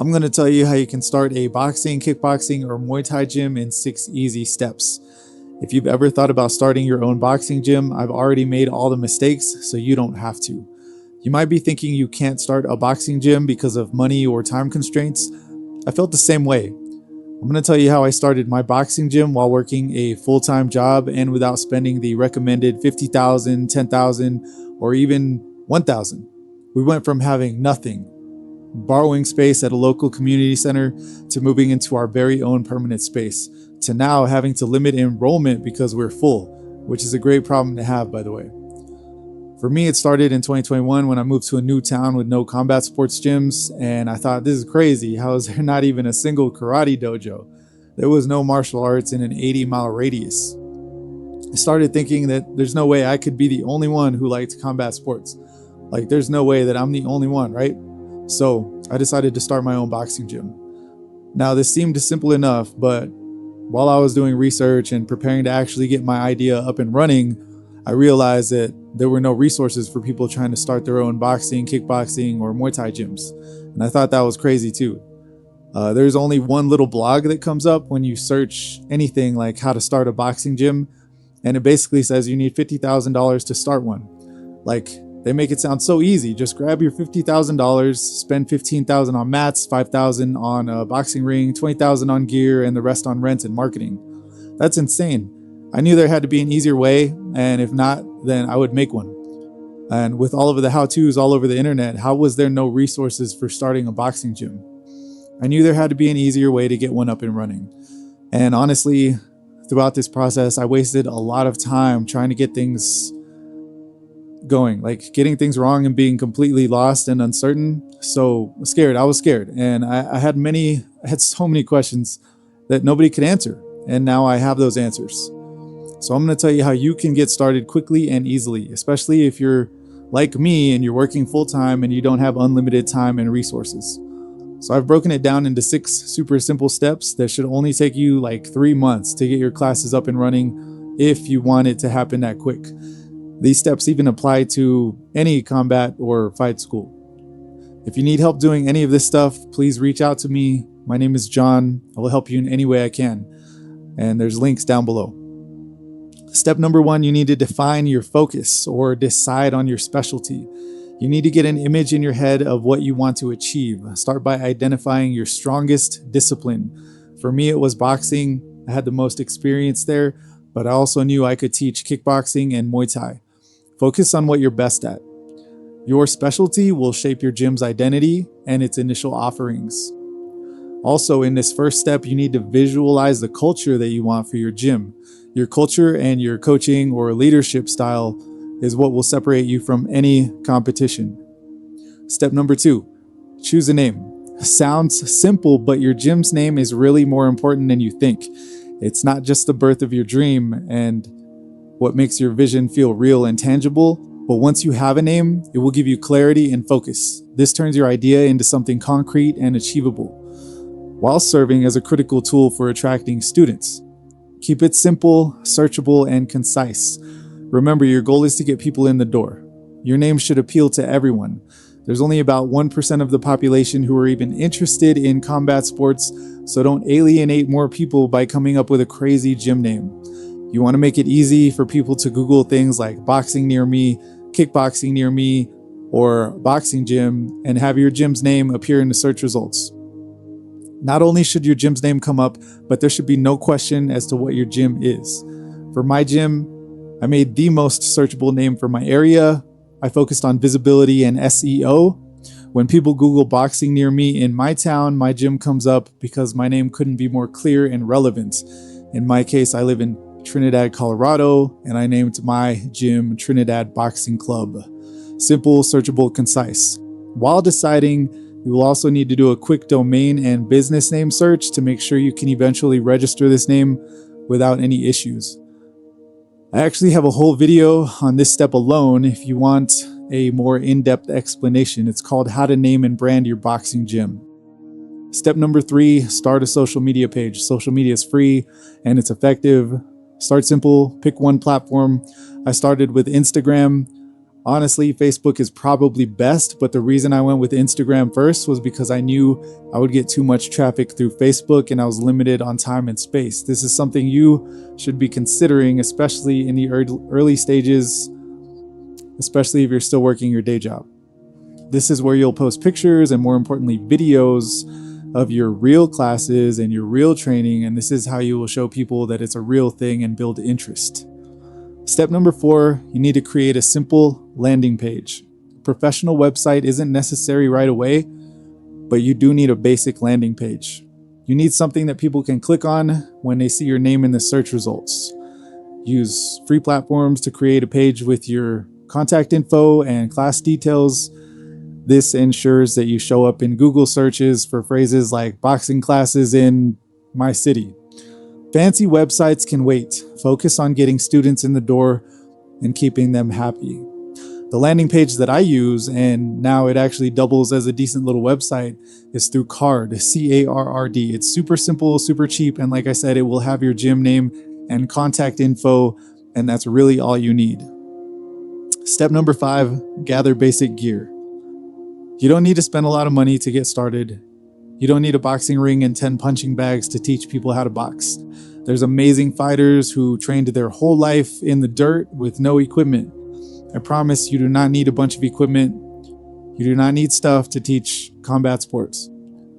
I'm going to tell you how you can start a boxing, kickboxing, or Muay Thai gym in 6 easy steps. If you've ever thought about starting your own boxing gym, I've already made all the mistakes, so you don't have to. You might be thinking you can't start a boxing gym because of money or time constraints. I felt the same way. I'm going to tell you how I started my boxing gym while working a full-time job and without spending the recommended $50,000, $10,000, or even $1,000. We went from having nothing, borrowing space at a local community center, to moving into our very own permanent space, to now having to limit enrollment because we're full, which is a great problem to have, by the way. For me, it started in 2021 when I moved to a new town with no combat sports gyms, and I thought, this is crazy. How is there not even a single karate dojo? There was no martial arts in an 80-mile radius. I started thinking that there's no way I could be the only one who liked combat sports. Like, there's no way that I'm the only one, right? So I decided to start my own boxing gym. Now, this seemed simple enough, but while I was doing research and preparing to actually get my idea up and running, I realized that there were no resources for people trying to start their own boxing, kickboxing, or Muay Thai gyms. And I thought that was crazy too. There's only one little blog that comes up when you search anything like how to start a boxing gym, and it basically says you need $50,000 to start one. Like, they make it sound so easy. Just grab your $50,000, spend $15,000 on mats, $5,000 on a boxing ring, $20,000 on gear, and the rest on rent and marketing. That's insane. I knew there had to be an easier way, and if not, then I would make one. And with all of the how-tos all over the internet, how was there no resources for starting a boxing gym? I knew there had to be an easier way to get one up and running. And honestly, throughout this process, I wasted a lot of time trying to get things going, like getting things wrong and being completely lost and uncertain. So scared. I was scared. And I had so many questions that nobody could answer. And now I have those answers. So I'm going to tell you how you can get started quickly and easily, especially if you're like me and you're working full time and you don't have unlimited time and resources. So I've broken it down into 6 super simple steps that should only take you like 3 months to get your classes up and running if you want it to happen that quick. These steps even apply to any combat or fight school. If you need help doing any of this stuff, please reach out to me. My name is John. I will help you in any way I can. And there's links down below. Step number 1, you need to define your focus or decide on your specialty. You need to get an image in your head of what you want to achieve. Start by identifying your strongest discipline. For me, it was boxing. I had the most experience there, but I also knew I could teach kickboxing and Muay Thai. Focus on what you're best at. Your specialty will shape your gym's identity and its initial offerings. Also, in this first step, you need to visualize the culture that you want for your gym. Your culture and your coaching or leadership style is what will separate you from any competition. Step number 2, choose a name. Sounds simple, but your gym's name is really more important than you think. It's not just the birth of your dream and what makes your vision feel real and tangible, but once you have a name, it will give you clarity and focus. This turns your idea into something concrete and achievable, while serving as a critical tool for attracting students. Keep it simple, searchable, and concise. Remember, your goal is to get people in the door. Your name should appeal to everyone. There's only about 1% of the population who are even interested in combat sports, so don't alienate more people by coming up with a crazy gym name. You want to make it easy for people to Google things like boxing near me, kickboxing near me, or boxing gym, and have your gym's name appear in the search results. Not only should your gym's name come up, but there should be no question as to what your gym is. For my gym, I made the most searchable name for my area. I focused on visibility and SEO. When people Google boxing near me in my town, my gym comes up because my name couldn't be more clear and relevant. In my case, I live in Trinidad, Colorado, and I named my gym Trinidad Boxing Club. Simple, searchable, concise. While deciding, you will also need to do a quick domain and business name search to make sure you can eventually register this name without any issues. I actually have a whole video on this step alone if you want a more in-depth explanation. It's called How to Name and Brand Your Boxing Gym. Step number 3, start a social media page. Social media is free and it's effective. Start simple, pick one platform. I started with Instagram. Honestly, Facebook is probably best, but the reason I went with Instagram first was because I knew I would get too much traffic through Facebook and I was limited on time and space. This is something you should be considering, especially in the early stages, especially if you're still working your day job. This is where you'll post pictures and, more importantly, videos of your real classes and your real training, and this is how you will show people that it's a real thing and build interest. Step number 4, you need to create a simple landing page. A professional website isn't necessary right away, but you do need a basic landing page. You need something that people can click on when they see your name in the search results. Use free platforms to create a page with your contact info and class details. This ensures that you show up in Google searches for phrases like boxing classes in my city. Fancy websites can wait. Focus on getting students in the door and keeping them happy. The landing page that I use, and now it actually doubles as a decent little website, is through Card, C-A-R-R-D. It's super simple, super cheap, and like I said, it will have your gym name and contact info, and that's really all you need. Step number 5, gather basic gear. You don't need to spend a lot of money to get started. You don't need a boxing ring and 10 punching bags to teach people how to box. There's amazing fighters who trained their whole life in the dirt with no equipment. I promise you do not need a bunch of equipment. You do not need stuff to teach combat sports.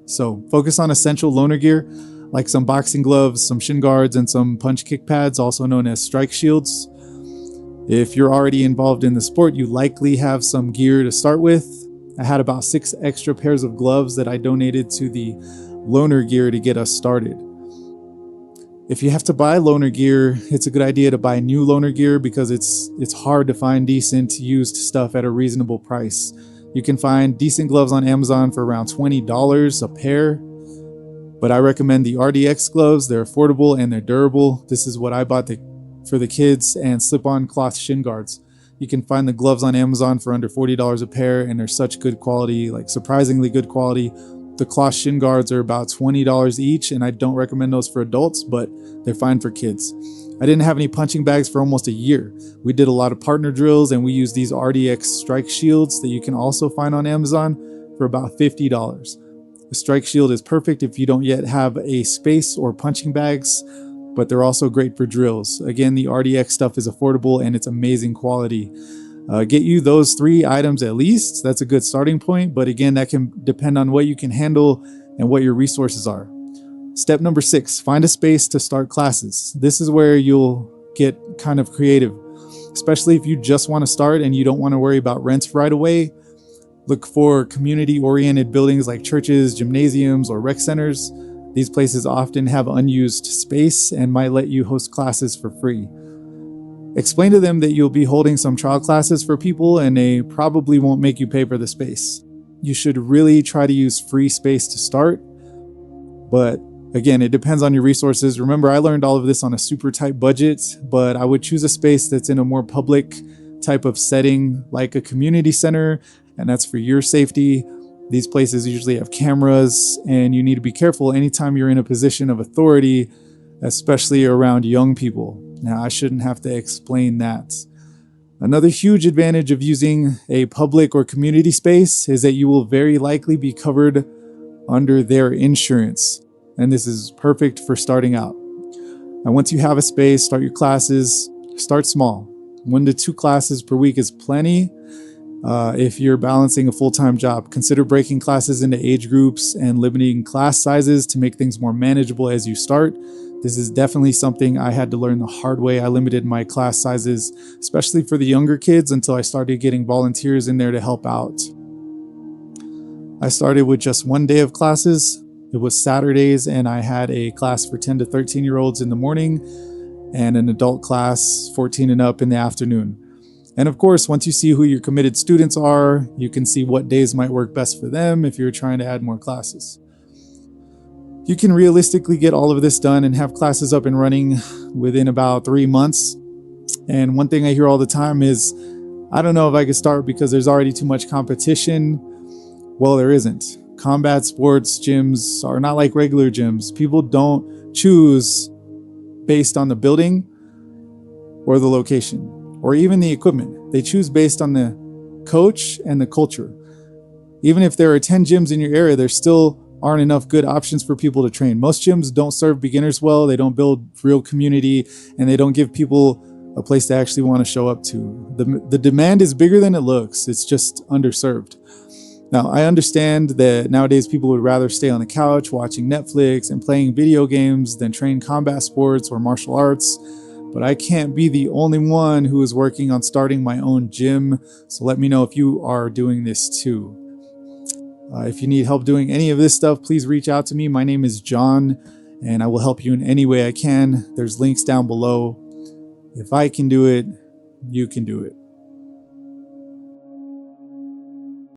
So focus on essential loaner gear, like some boxing gloves, some shin guards, and some punch kick pads, also known as strike shields. If you're already involved in the sport, you likely have some gear to start with. I had about 6 extra pairs of gloves that I donated to the loaner gear to get us started. If you have to buy loaner gear, it's a good idea to buy new loaner gear because it's hard to find decent used stuff at a reasonable price. You can find decent gloves on Amazon for around $20 a pair, but I recommend the RDX gloves. They're affordable and they're durable. This is what I bought for the kids, and slip-on cloth shin guards. You can find the gloves on Amazon for under $40 a pair, and they're such good quality, like surprisingly good quality. The cloth shin guards are about $20 each, and I don't recommend those for adults, but they're fine for kids. I didn't have any punching bags for almost a year. We did a lot of partner drills, and we used these RDX strike shields that you can also find on Amazon for about $50. The strike shield is perfect if you don't yet have a space or punching bags, but they're also great for drills. Again, the RDX stuff is affordable and it's amazing quality. Get you those 3 items at least. That's a good starting point, but again, that can depend on what you can handle and what your resources are. Step number 6, find a space to start classes. This is where you'll get kind of creative, especially if you just want to start and you don't want to worry about rent right away. Look for community-oriented buildings like churches, gymnasiums, or rec centers. These places often have unused space and might let you host classes for free. Explain to them that you'll be holding some trial classes for people and they probably won't make you pay for the space. You should really try to use free space to start, but again, it depends on your resources. Remember, I learned all of this on a super tight budget, but I would choose a space that's in a more public type of setting, like a community center, and that's for your safety. These places usually have cameras, and you need to be careful anytime you're in a position of authority, especially around young people. Now, I shouldn't have to explain that. Another huge advantage of using a public or community space is that you will very likely be covered under their insurance, and this is perfect for starting out. And once you have a space, start your classes, start small. 1 to 2 classes per week is plenty. If you're balancing a full-time job, consider breaking classes into age groups and limiting class sizes to make things more manageable as you start. This is definitely something I had to learn the hard way. I limited my class sizes, especially for the younger kids, until I started getting volunteers in there to help out. I started with just 1 day of classes. It was Saturdays, and I had a class for 10 to 13-year-olds in the morning and an adult class, 14 and up, in the afternoon. And of course, once you see who your committed students are, you can see what days might work best for them if you're trying to add more classes. You can realistically get all of this done and have classes up and running within about 3 months. And one thing I hear all the time is, I don't know if I could start because there's already too much competition. Well, there isn't. Combat sports gyms are not like regular gyms. People don't choose based on the building or the location or even the equipment. They choose based on the coach and the culture. Even if there are 10 gyms in your area, there still aren't enough good options for people to train. Most gyms don't serve beginners well, they don't build real community, and they don't give people a place to actually want to show up to. The demand is bigger than it looks, it's just underserved. Now, I understand that nowadays people would rather stay on the couch watching Netflix and playing video games than train combat sports or martial arts, but I can't be the only one who is working on starting my own gym, so let me know if you are doing this too. If you need help doing any of this stuff, please reach out to me. My name is John, and I will help you in any way I can. There's links down below. If I can do it, you can do it.